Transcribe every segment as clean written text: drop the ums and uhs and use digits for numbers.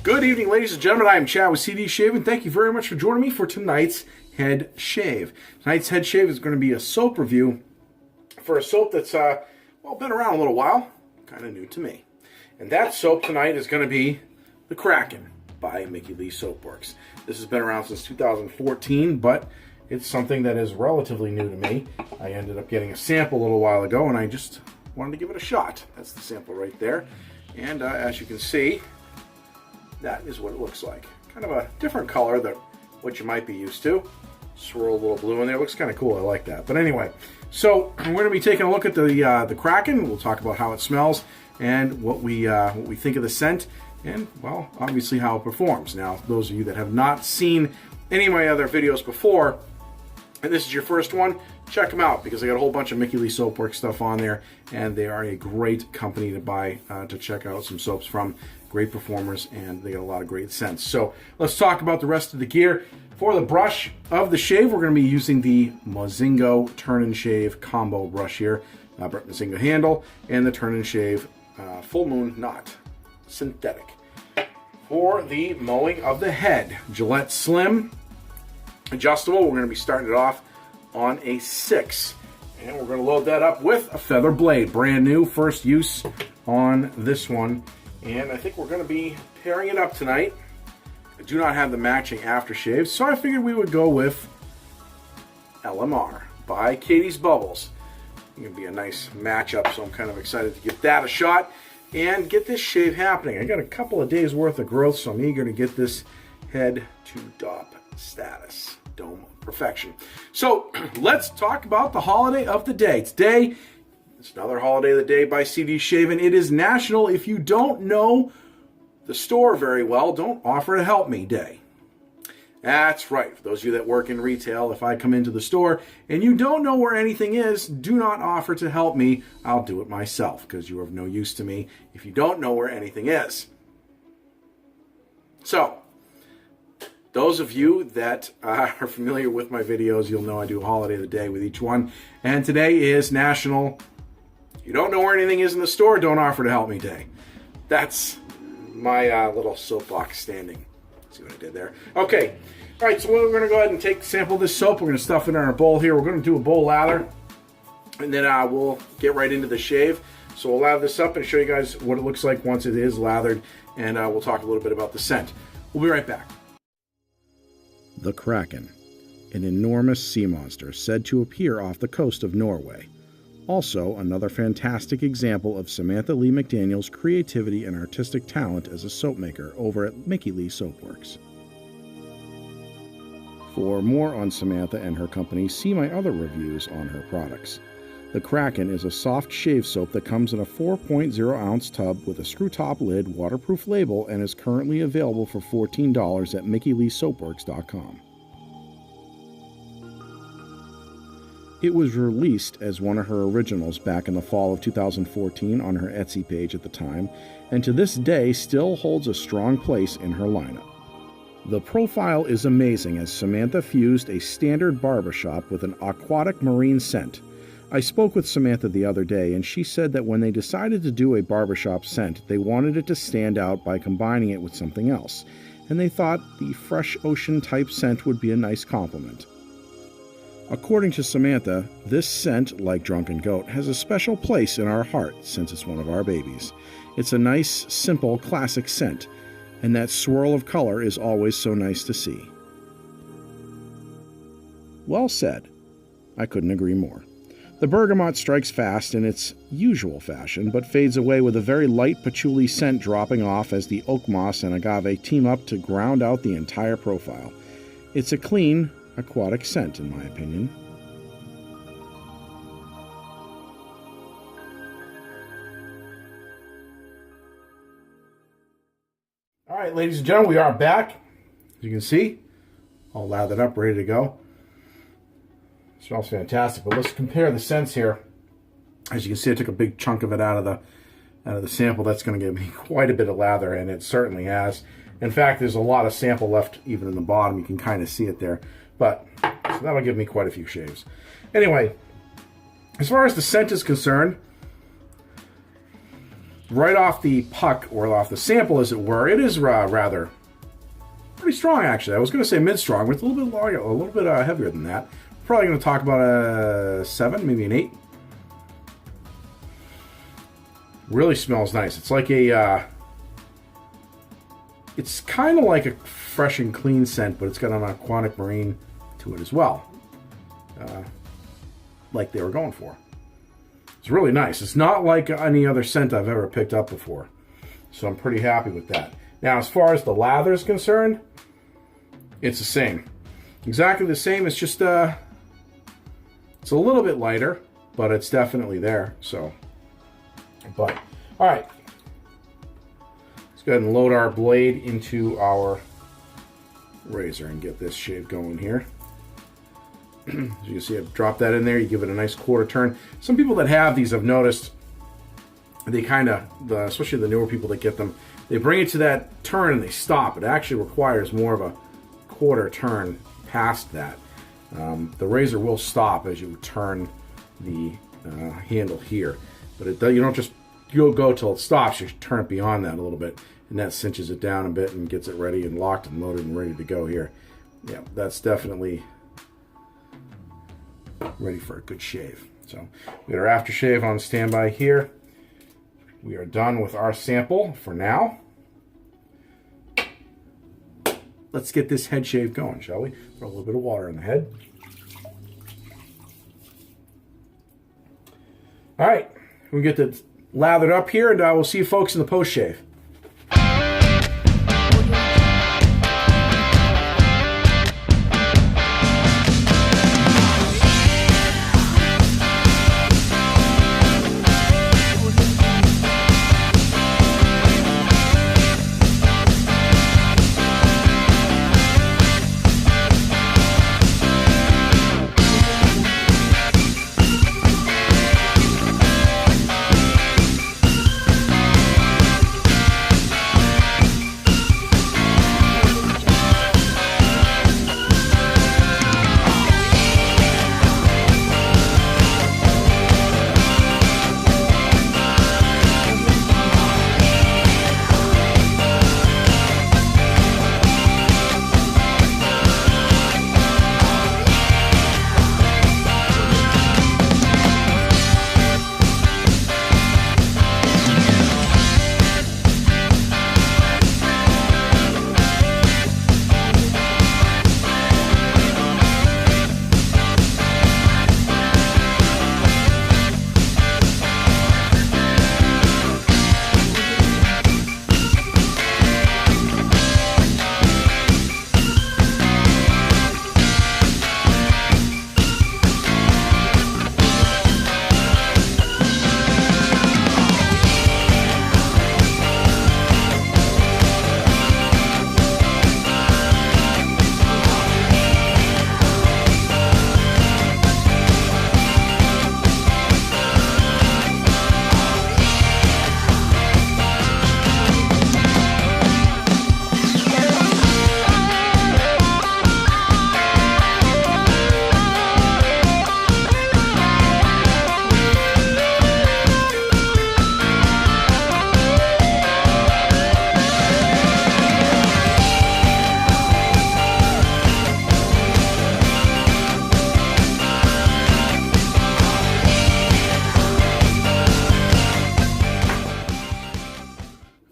Good evening, ladies and gentlemen. I am Chad with CD Shave, and thank you very much for joining me for tonight's head shave. Tonight's head shave is going to be a soap review for a soap that's, been around a little while, kind of new to me. And that soap tonight is going to be the Kraken by Mickey Lee Soapworks. This has been around since 2014, but it's something that is relatively new to me. I ended up getting a sample a little while ago, and I just wanted to give it a shot. That's the sample right there. And as you can see, that is what it looks like. Kind of a different color than what you might be used to. Swirl a little blue in there. Looks kind of cool. I like that. But anyway, so we're going to be taking a look at the Kraken. We'll talk about how it smells and what we think of the scent, and well, obviously how it performs. Now, those of you that have not seen any of my other videos before, and this is your first one, check them out, because I got a whole bunch of Mickey Lee Soapworks stuff on there, and they are a great company to buy, to check out some soaps from. Great performers, and they got a lot of great scents. So let's talk about the rest of the gear. For the brush of the shave, we're going to be using the Mozingo Turn and Shave combo brush here, Mozingo handle, and the Turn and Shave Full Moon Knot synthetic. For the mowing of the head, Gillette Slim adjustable. We're going to be starting it off on a 6, and we're going to load that up with a feather blade, brand new, first use on this one. And I think we're going to be pairing it up tonight. I do not have the matching aftershave, so I figured we would go with LMR by Katie's Bubbles. It's going to be a nice matchup, so I'm kind of excited to give that a shot and get this shave happening. I got a couple of days worth of growth, so I'm eager to get this head to DOP status, dome perfection. So let's talk about the holiday of the day. Today, it's another holiday of the day by CD Shave, and it is National If You Don't Know the Store Very Well, Don't Offer to Help Me Day. That's right. For those of you that work in retail, if I come into the store and you don't know where anything is, do not offer to help me. I'll do it myself, because you are of no use to me if you don't know where anything is. So, those of you that are familiar with my videos, you'll know I do a holiday of the day with each one. And today is National You Don't Know Where Anything Is in the Store, Don't Offer to Help Me Day. That's my little soapbox standing. See what I did there? Okay. All right, so we're going to go ahead and take a sample of this soap. We're going to stuff it in our bowl here. We're going to do a bowl lather, and then we'll get right into the shave. So we'll lather this up and show you guys what it looks like once it is lathered, and we'll talk a little bit about the scent. We'll be right back. The Kraken, an enormous sea monster said to appear off the coast of Norway. Also, another fantastic example of Samantha Lee McDaniel's creativity and artistic talent as a soap maker over at Mickey Lee Soapworks. For more on Samantha and her company, see my other reviews on her products. The Kraken is a soft shave soap that comes in a 4.0 ounce tub with a screw top lid, waterproof label, and is currently available for $14 at MickeyLeeSoapworks.com. It was released as one of her originals back in the fall of 2014 on her Etsy page at the time, and to this day still holds a strong place in her lineup. The profile is amazing, as Samantha fused a standard barbershop with an aquatic marine scent. I spoke with Samantha the other day, and she said that when they decided to do a barbershop scent, they wanted it to stand out by combining it with something else, and they thought the fresh ocean type scent would be a nice complement. According to Samantha, this scent, like Drunken Goat, has a special place in our heart since it's one of our babies. It's a nice, simple, classic scent, and that swirl of color is always so nice to see. Well said. I couldn't agree more. The bergamot strikes fast in its usual fashion, but fades away with a very light patchouli scent dropping off as the OAKMOSS and AGAVE team up to ground out the entire profile. It's a clean, aquatic scent, in my opinion. All right, ladies and gentlemen, we are back. As you can see, all lathered up, ready to go. Smells fantastic, but let's compare the scents here. As you can see, I took a big chunk of it out of the sample. That's going to give me quite a bit of lather, and it certainly has. In fact, there's a lot of sample left even in the bottom. You can kind of see it there. But so that'll give me quite a few shaves. Anyway, as far as the scent is concerned, right off the puck, or off the sample as it were, it is rather pretty strong actually. I was going to say mid-strong, but it's a little bit longer, a little bit heavier than that. Probably going to talk about a 7, maybe an 8. Really smells nice. It's like a, it's kind of like a fresh and clean scent, but it's got an aquatic marine to it as well, like they were going for. It's really nice. It's not like any other scent I've ever picked up before, so I'm pretty happy with that. Now, as far as the lather is concerned, it's the same. Exactly the same. It's just, it's a little bit lighter, but it's definitely there, so. But, all right. Let's go ahead and load our blade into our razor and get this shave going here. As you can see, I've dropped that in there. You give it a nice quarter turn. Some people that have these, I've noticed, they kind of, especially the newer people that get them, they bring it to that turn and they stop. It actually requires more of a quarter turn past that. The razor will stop as you turn the handle here. But you don't just go till it stops. You turn it beyond that a little bit, and that cinches it down a bit and gets it ready and locked and loaded and ready to go here. Yeah, that's definitely ready for a good shave. So we got our aftershave on standby here. We are done with our sample for now. Let's get this head shave going, shall we? Throw a little bit of water in the head. All right, we get it lathered up here, and we'll see you folks in the post shave.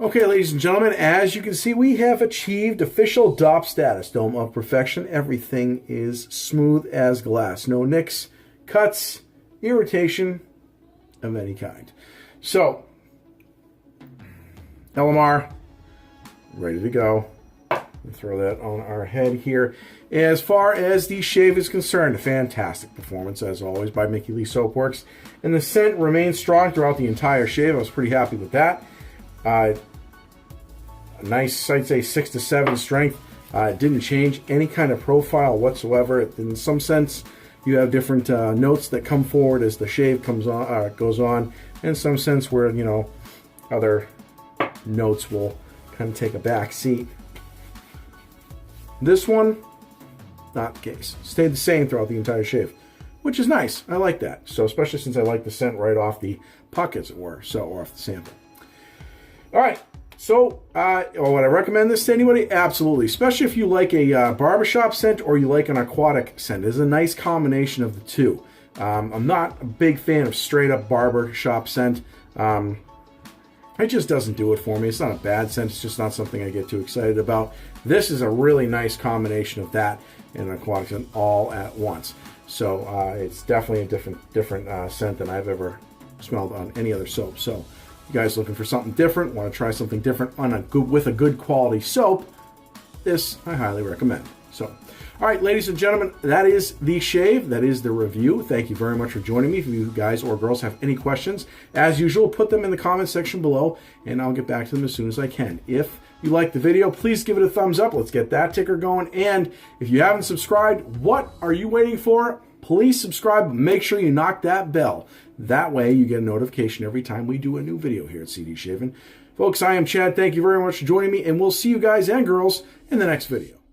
Okay, ladies and gentlemen, as you can see, we have achieved official DOP status, Dome of Perfection. Everything is smooth as glass. No nicks, cuts, irritation of any kind. So, LMR, ready to go. We'll throw that on our head here. As far as the shave is concerned, a fantastic performance, as always, by Mickey Lee Soapworks. And the scent remains strong throughout the entire shave. I was pretty happy with that. A nice, I'd say, 6 to 7 strength. It didn't change any kind of profile whatsoever. In some sense, you have different notes that come forward as the shave comes on, goes on. In some sense where, you know, other notes will kind of take a back seat. This one, not the case. Stayed the same throughout the entire shave, which is nice. I like that. So, especially since I like the scent right off the puck, as it were, so, or off the sample. All right. So, would I recommend this to anybody? Absolutely. Especially if you like a barbershop scent or you like an aquatic scent. It's a nice combination of the two. I'm not a big fan of straight up barbershop scent. It just doesn't do it for me. It's not a bad scent. It's just not something I get too excited about. This is a really nice combination of that and an aquatic scent all at once. So it's definitely a different scent than I've ever smelled on any other soap. So you guys looking for something different, want to try something different with a good quality soap, this I highly recommend. So, all right, ladies and gentlemen, that is the shave. That is the review. Thank you very much for joining me. If you guys or girls have any questions, as usual, put them in the comment section below, and I'll get back to them as soon as I can. If you like the video, please give it a thumbs up. Let's get that ticker going. And if you haven't subscribed, what are you waiting for? Please subscribe. Make sure you knock that bell. That way you get a notification every time we do a new video here at CD Shaving. Folks, I am Chad. Thank you very much for joining me, and we'll see you guys and girls in the next video.